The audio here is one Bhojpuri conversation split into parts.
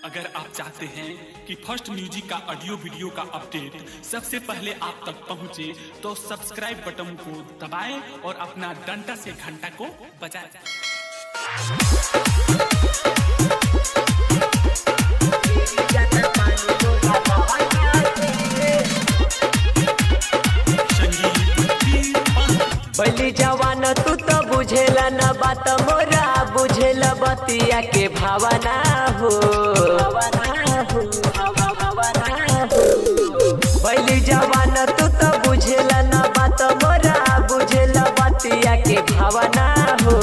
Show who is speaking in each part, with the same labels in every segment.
Speaker 1: अगर आप चाहते हैं कि फर्स्ट म्यूजिक का ऑडियो वीडियो का अपडेट सबसे पहले आप तक पहुंचे, तो सब्सक्राइब बटन को दबाएं और अपना डंडा से घंटा को बजाएं।
Speaker 2: बैली जवान तू तो बुझेला न बात मोरा, बुझेला बतिया के भावना हो। बैली जवान तू तो बुझेला न बात मोरा, बुझेला बतिया के भावना हो।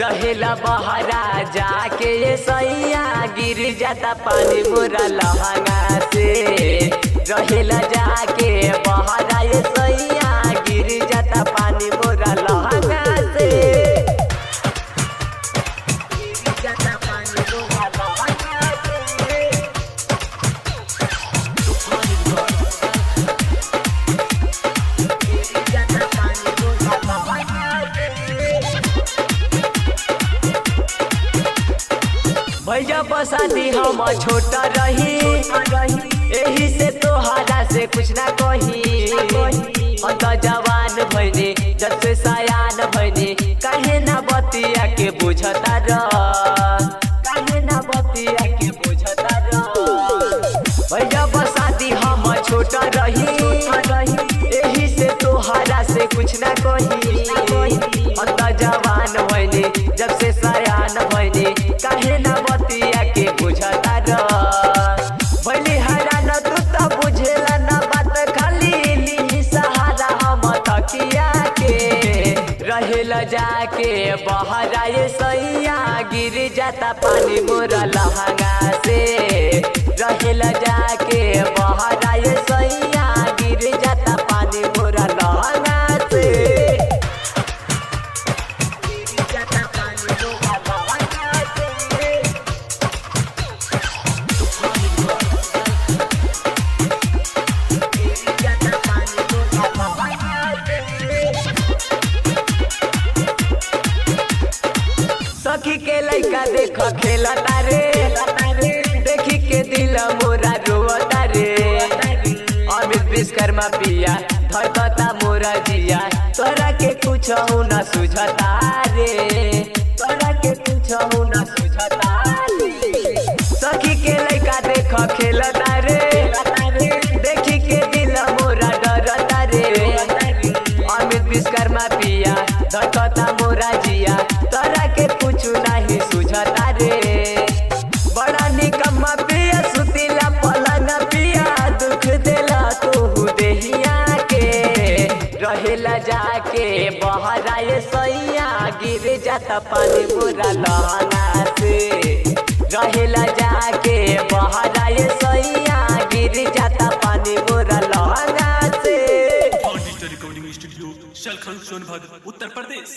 Speaker 2: रहेला बहरा जाके ये सैया, गिर जाता पानी मोरा लहंगा से। रहेला जाके बहरा ये सैया, गिर जाता पानी मोरा लहंगा से। गिर जाता पानी मोरा लहंगा से। गिर जाता पानी मोरा लहंगा से। भैया बसाती हम छोटा रही, यही से तोहरा से कुछ ना कही। अंत जवान भैने जब से सयान भैने, कहे ना बतिया के बुझता रह, कहे ना बतिया के बुझता रह। भैया बसाती हम छोटा रही, यही से तोहरा से कुछ ना कही। अंत जवान भैने जब से सयान भैने, कहे ना बतिया के बुझता रह। भले हैरान तू तो बुझेला ना बात, खाली ली सहारा हम तकिया के। रहेला जाके बहरा ये सैया, गिर जाता पानी मोरा लहंगा से। रहेला जाके बहरा ये सैया, गिर जाता पानी मोरा लहंगा से। गिर जाता पानी मोरा लहंगा से। सखी के लइका देख खेला तारे, देखी के दिल मोरा रोता रे। अमित विश्वकर्मा पिया धरकता मोरा जिया, तोरा के कुछ न सुझता रे, तोरा के कुछ न सुझता रे। सखी के लइका देख खेला तारे, देखी के दिल मोरा डरता रे। अमित विश्वकर्मा पिया धरकता मोरा जिया, तोरा के कुछ नहीं सुझता रे। बड़ा निकम्मा पिया सुतीला पलंग पिया, दुख देला तू देहिया के। रहेला जाके बहरा ये सैया, गिर जाता पानी मोरा लहंगा से। रहेला जाके बहरा ये सैया, गिर जाता पानी मोरा लहंगा से।
Speaker 1: Digital recording studio, Shalkhan Sonbhadra, Uttar Pradesh.